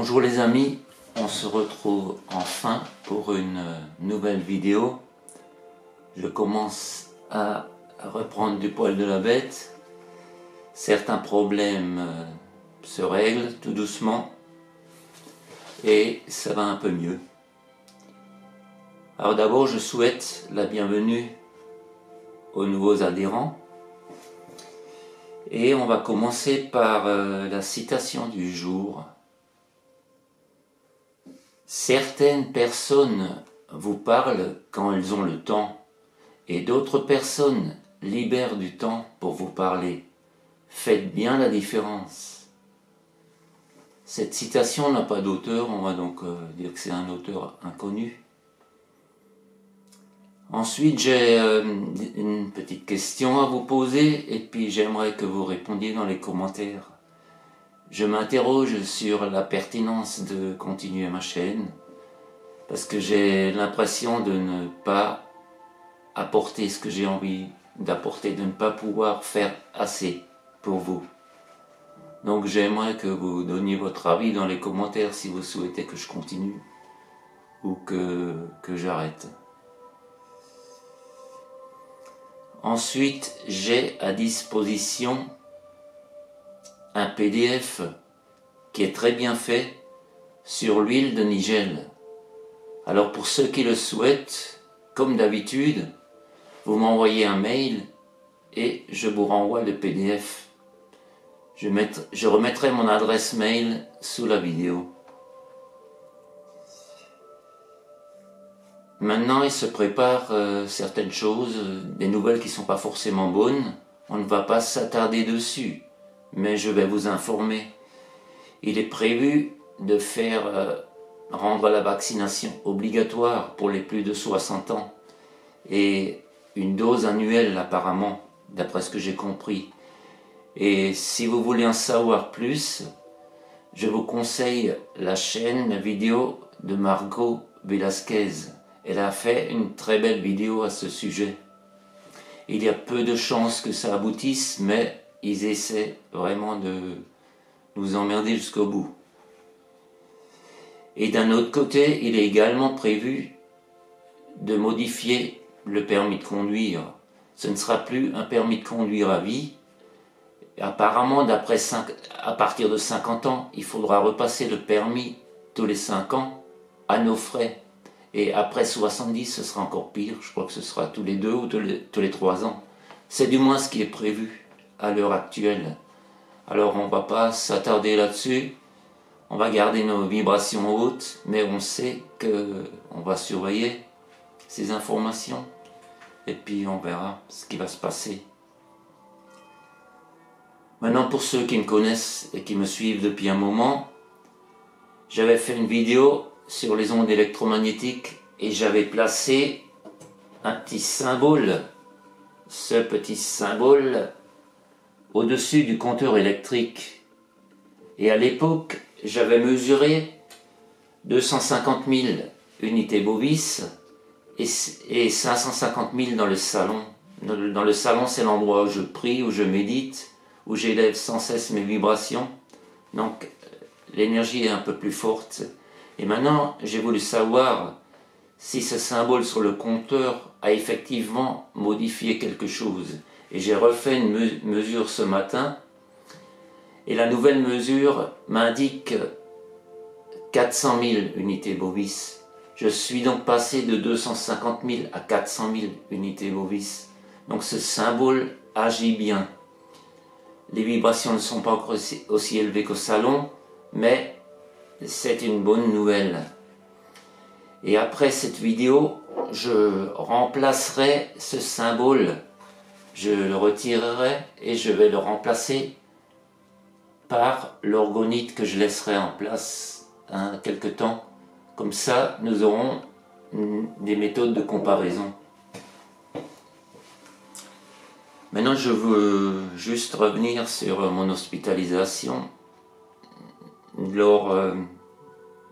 Bonjour les amis, on se retrouve enfin pour une nouvelle vidéo. Je commence à reprendre du poil de la bête. Certains problèmes se règlent tout doucement et ça va un peu mieux. Alors d'abord, je souhaite la bienvenue aux nouveaux adhérents. Et on va commencer par la citation du jour. Certaines personnes vous parlent quand elles ont le temps, et d'autres personnes libèrent du temps pour vous parler. Faites bien la différence. Cette citation n'a pas d'auteur, on va donc dire que c'est un auteur inconnu. Ensuite, j'ai une petite question à vous poser et puis j'aimerais que vous répondiez dans les commentaires. Je m'interroge sur la pertinence de continuer ma chaîne parce que j'ai l'impression de ne pas apporter ce que j'ai envie d'apporter, de ne pas pouvoir faire assez pour vous. Donc j'aimerais que vous donniez votre avis dans les commentaires si vous souhaitez que je continue ou que j'arrête. Ensuite, j'ai à disposition un PDF qui est très bien fait sur l'huile de Nigel. Alors pour ceux qui le souhaitent, comme d'habitude, vous m'envoyez un mail et je vous renvoie le PDF. Je remettrai mon adresse mail sous la vidéo. Maintenant, il se prépare certaines choses, des nouvelles qui ne sont pas forcément bonnes. On ne va pas s'attarder dessus, mais je vais vous informer. Il est prévu de rendre la vaccination obligatoire pour les plus de 60 ans et une dose annuelle apparemment, d'après ce que j'ai compris. Et si vous voulez en savoir plus, je vous conseille la chaîne vidéo de Margot Velasquez. Elle a fait une très belle vidéo à ce sujet. Il y a peu de chances que ça aboutisse, mais ils essaient vraiment de nous emmerder jusqu'au bout. Et d'un autre côté, il est également prévu de modifier le permis de conduire. Ce ne sera plus un permis de conduire à vie. Apparemment, à partir de 50 ans, il faudra repasser le permis tous les 5 ans à nos frais. Et après 70, ce sera encore pire. Je crois que ce sera tous les 2 ou tous les 3 ans. C'est du moins ce qui est prévu à l'heure actuelle. Alors on ne va pas s'attarder là-dessus. On va garder nos vibrations hautes, mais on sait qu'on va surveiller ces informations. Et puis on verra ce qui va se passer. Maintenant, pour ceux qui me connaissent et qui me suivent depuis un moment, j'avais fait une vidéo sur les ondes électromagnétiques et j'avais placé un petit symbole, ce petit symbole au-dessus du compteur électrique. Et à l'époque, j'avais mesuré 250 000 unités bovis et 550 000 dans le salon. Dans le salon, c'est l'endroit où je prie, où je médite, où j'élève sans cesse mes vibrations. Donc l'énergie est un peu plus forte. Et maintenant, j'ai voulu savoir si ce symbole sur le compteur a effectivement modifié quelque chose. Et j'ai refait une mesure ce matin. Et la nouvelle mesure m'indique 400 000 unités bovis. Je suis donc passé de 250 000 à 400 000 unités bovis. Donc ce symbole agit bien. Les vibrations ne sont pas encore aussi élevées qu'au salon, mais c'est une bonne nouvelle. Et après cette vidéo, je remplacerai ce symbole. Je le retirerai et je vais le remplacer par l'orgonite que je laisserai en place quelque temps. Comme ça, nous aurons des méthodes de comparaison. Maintenant, je veux juste revenir sur mon hospitalisation lors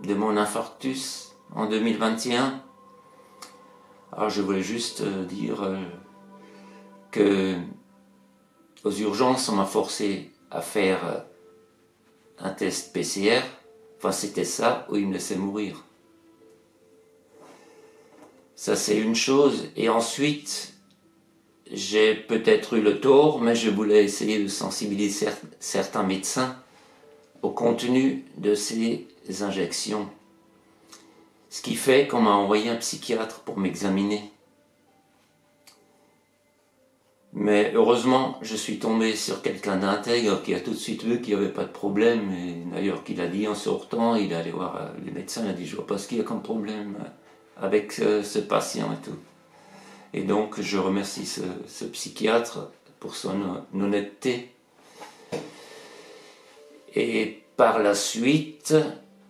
de mon infarctus en 2021. Alors je voulais juste dire que aux urgences on m'a forcé à faire un test PCR, Enfin, c'était ça, ou il me laissait mourir. Ça, c'est une chose. Et ensuite, j'ai peut-être eu le tort, mais je voulais essayer de sensibiliser certains médecins au contenu de ces injections. Ce qui fait qu'on m'a envoyé un psychiatre pour m'examiner. Mais heureusement, je suis tombé sur quelqu'un d'intègre qui a tout de suite vu qu'il n'y avait pas de problème. Et d'ailleurs, qu'il a dit en sortant, il est allé voir les médecins, il a dit « je vois pas ce qu'il y a comme problème avec ce patient et tout ». Et donc, je remercie ce psychiatre pour son honnêteté. Et par la suite,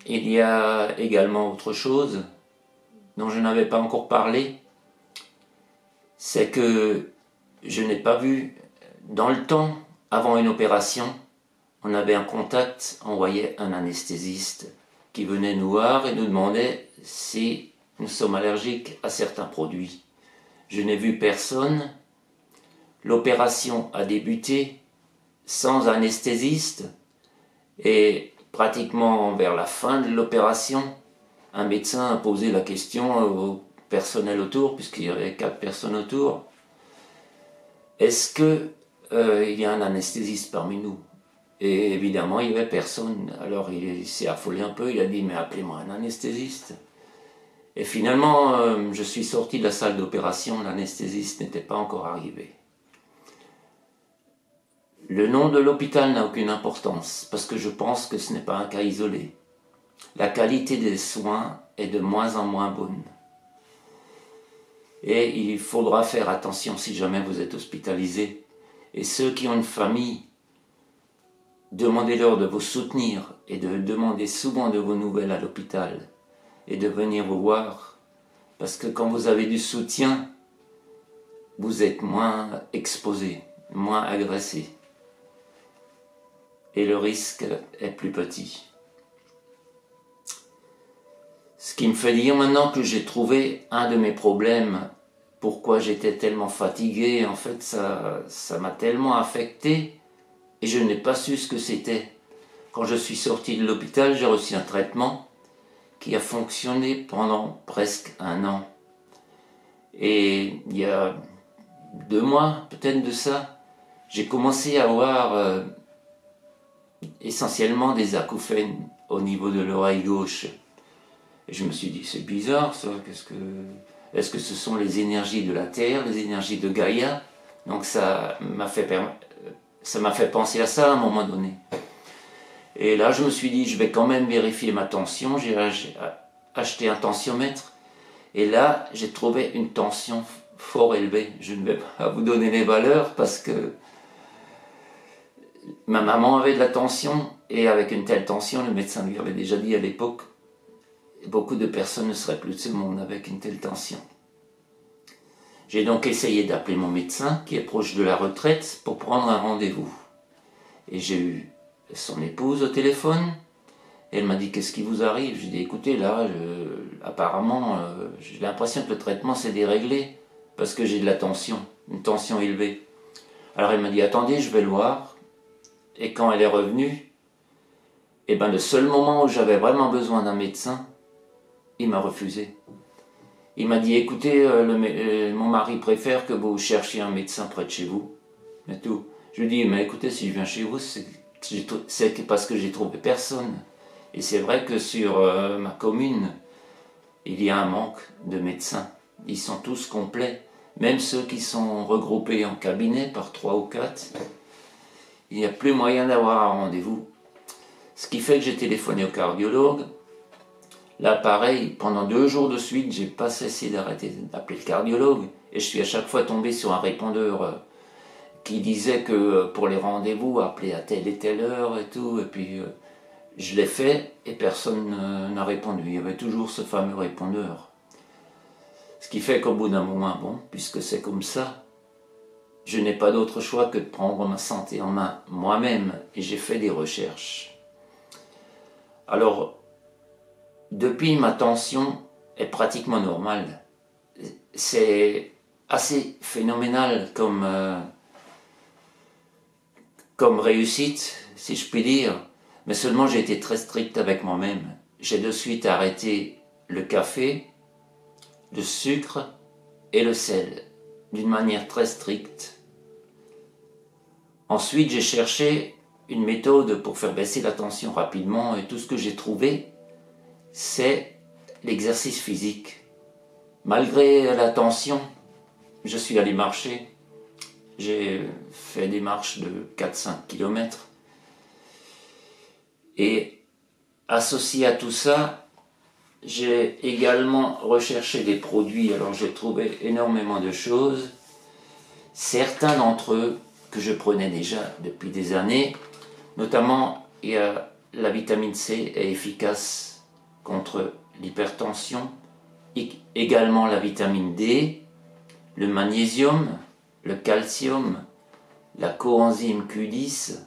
il y a également autre chose dont je n'avais pas encore parlé. C'est que je n'ai pas vu, dans le temps, avant une opération, on avait un contact, on voyait un anesthésiste qui venait nous voir et nous demandait si nous sommes allergiques à certains produits. Je n'ai vu personne. L'opération a débuté sans anesthésiste et pratiquement vers la fin de l'opération, un médecin a posé la question au personnel autour, puisqu'il y avait 4 personnes autour. Est-ce qu'il y a un anesthésiste parmi nous? Et évidemment, il n'y avait personne. Alors il s'est affolé un peu, il a dit « mais appelez-moi un anesthésiste ». Et finalement, je suis sorti de la salle d'opération, l'anesthésiste n'était pas encore arrivé. Le nom de l'hôpital n'a aucune importance, parce que je pense que ce n'est pas un cas isolé. La qualité des soins est de moins en moins bonne. Et il faudra faire attention si jamais vous êtes hospitalisé. Et ceux qui ont une famille, demandez-leur de vous soutenir et de demander souvent de vos nouvelles à l'hôpital et de venir vous voir. Parce que quand vous avez du soutien, vous êtes moins exposé, moins agressé. Et le risque est plus petit. Ce qui me fait dire maintenant que j'ai trouvé un de mes problèmes, pourquoi j'étais tellement fatigué, en fait ça m'a tellement affecté et je n'ai pas su ce que c'était. Quand je suis sorti de l'hôpital, j'ai reçu un traitement qui a fonctionné pendant presque 1 an. Et il y a 2 mois, peut-être de ça, j'ai commencé à avoir essentiellement des acouphènes au niveau de l'oreille gauche. Et je me suis dit, c'est bizarre ça, est-ce que ce sont les énergies de la Terre, les énergies de Gaïa? Donc ça m'a fait penser à ça à un moment donné. Et là, je me suis dit, je vais quand même vérifier ma tension. J'ai acheté un tensiomètre. Et là, j'ai trouvé une tension fort élevée. Je ne vais pas vous donner les valeurs parce que ma maman avait de la tension. Et avec une telle tension, le médecin lui avait déjà dit à l'époque, beaucoup de personnes ne seraient plus de ce monde avec une telle tension. J'ai donc essayé d'appeler mon médecin, qui est proche de la retraite, pour prendre un rendez-vous. Et j'ai eu son épouse au téléphone. Elle m'a dit « Qu'est-ce qui vous arrive ?» J'ai dit « Écoutez, là, apparemment, j'ai l'impression que le traitement s'est déréglé, parce que j'ai de la tension, une tension élevée. » Alors elle m'a dit « Attendez, je vais le voir. » Et quand elle est revenue, eh ben, le seul moment où j'avais vraiment besoin d'un médecin, il m'a refusé. Il m'a dit, écoutez, mon mari préfère que vous cherchiez un médecin près de chez vous. Et tout. Je lui dis, mais écoutez, si je viens chez vous, c'est parce que j'ai trouvé personne. Et c'est vrai que sur ma commune, il y a un manque de médecins. Ils sont tous complets. Même ceux qui sont regroupés en cabinet par 3 ou 4, il n'y a plus moyen d'avoir un rendez-vous. Ce qui fait que j'ai téléphoné au cardiologue. Là, pareil, pendant 2 jours de suite, j'ai pas cessé d'arrêter d'appeler le cardiologue. Et je suis à chaque fois tombé sur un répondeur qui disait que pour les rendez-vous, appelez à telle et telle heure et tout. Et puis, je l'ai fait et personne n'a répondu. Il y avait toujours ce fameux répondeur. Ce qui fait qu'au bout d'un moment, bon, puisque c'est comme ça, je n'ai pas d'autre choix que de prendre ma santé en main moi-même. Et j'ai fait des recherches. Alors, depuis, ma tension est pratiquement normale. C'est assez phénoménal comme réussite, si je puis dire. Mais seulement j'ai été très strict avec moi-même. J'ai de suite arrêté le café, le sucre et le sel, d'une manière très stricte. Ensuite, j'ai cherché une méthode pour faire baisser la tension rapidement et tout ce que j'ai trouvé, c'est l'exercice physique. Malgré la tension, je suis allé marcher. J'ai fait des marches de 4-5 km. Et associé à tout ça, j'ai également recherché des produits. Alors j'ai trouvé énormément de choses. Certains d'entre eux que je prenais déjà depuis des années, notamment il y a la vitamine C est efficace contre l'hypertension, également la vitamine D, le magnésium, le calcium, la coenzyme Q10,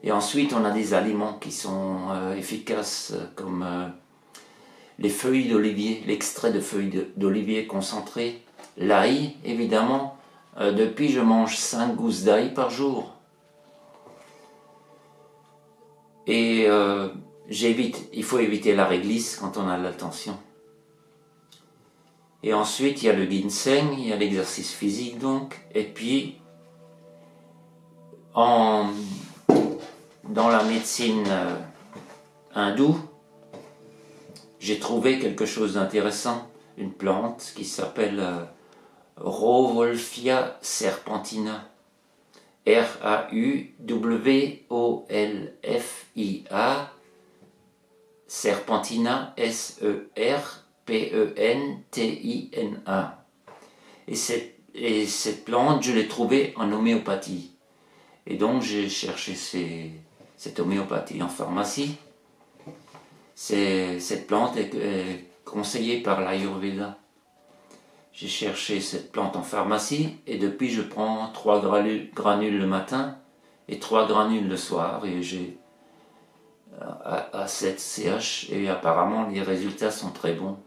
et ensuite on a des aliments qui sont efficaces comme les feuilles d'olivier, l'extrait de feuilles d'olivier concentré, l'ail évidemment. Depuis je mange 5 gousses d'ail par jour. Et il faut éviter la réglisse quand on a de la tension. Et ensuite il y a le ginseng, il y a l'exercice physique donc, et puis dans la médecine hindoue, j'ai trouvé quelque chose d'intéressant, une plante qui s'appelle Rauwolfia serpentina, Rauwolfia, serpentina, Serpentina. Et cette plante, je l'ai trouvée en homéopathie. Et donc j'ai cherché cette homéopathie en pharmacie. Cette plante est conseillée par l'Ayurveda. J'ai cherché cette plante en pharmacie et depuis je prends 3 granules le matin et 3 granules le soir et j'ai à 7 CH et apparemment les résultats sont très bons.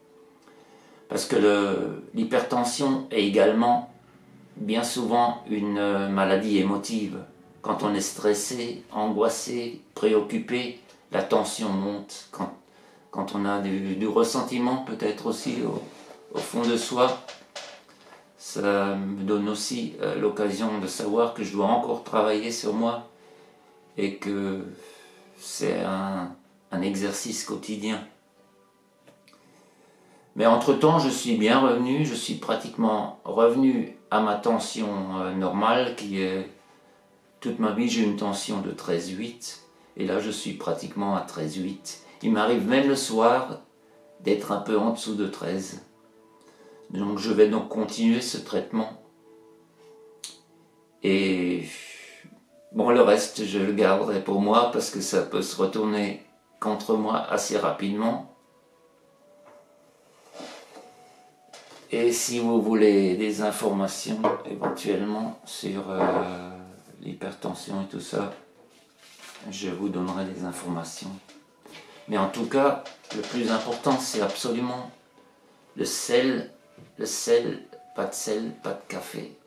Parce que l'hypertension est également bien souvent une maladie émotive. Quand on est stressé, angoissé, préoccupé, la tension monte. Quand on a du ressentiment peut-être aussi au fond de soi, ça me donne aussi l'occasion de savoir que je dois encore travailler sur moi et que c'est un exercice quotidien. Mais entre-temps, je suis bien revenu, je suis pratiquement revenu à ma tension normale qui est... Toute ma vie, j'ai une tension de 13,8 et là, je suis pratiquement à 13,8. Il m'arrive même le soir d'être un peu en dessous de 13. Donc je vais donc continuer ce traitement. Et bon, le reste, je le garderai pour moi parce que ça peut se retourner contre moi assez rapidement. Et si vous voulez des informations éventuellement sur l'hypertension et tout ça, je vous donnerai des informations. Mais en tout cas, le plus important, c'est absolument le sel, pas de sel, pas de café.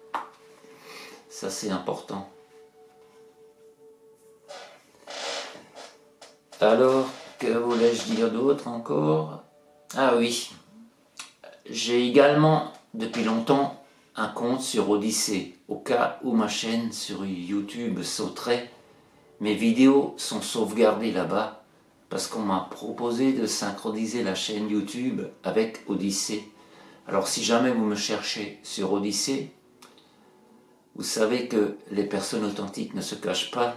Ça, c'est important. Alors, que voulais-je dire d'autre encore? Ah oui, j'ai également, depuis longtemps, un compte sur Odyssée. Au cas où ma chaîne sur YouTube sauterait, mes vidéos sont sauvegardées là-bas parce qu'on m'a proposé de synchroniser la chaîne YouTube avec Odyssée. Alors si jamais vous me cherchez sur Odyssée, vous savez que les personnes authentiques ne se cachent pas.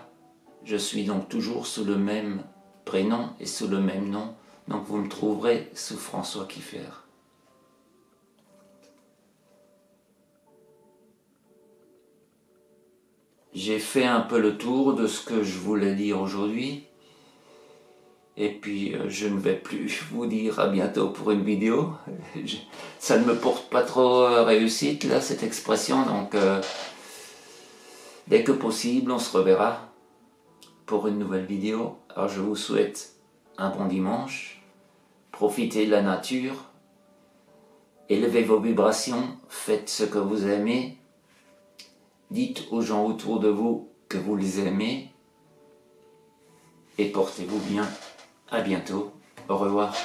Je suis donc toujours sous le même prénom et sous le même nom. Donc vous me trouverez sous François Kiffer. J'ai fait un peu le tour de ce que je voulais dire aujourd'hui. Et puis je ne vais plus vous dire à bientôt pour une vidéo. Ça ne me porte pas trop réussite là, cette expression. Donc dès que possible, on se reverra pour une nouvelle vidéo. Alors je vous souhaite un bon dimanche. Profitez de la nature. Élevez vos vibrations. Faites ce que vous aimez. Dites aux gens autour de vous que vous les aimez. et portez-vous bien. À bientôt. Au revoir.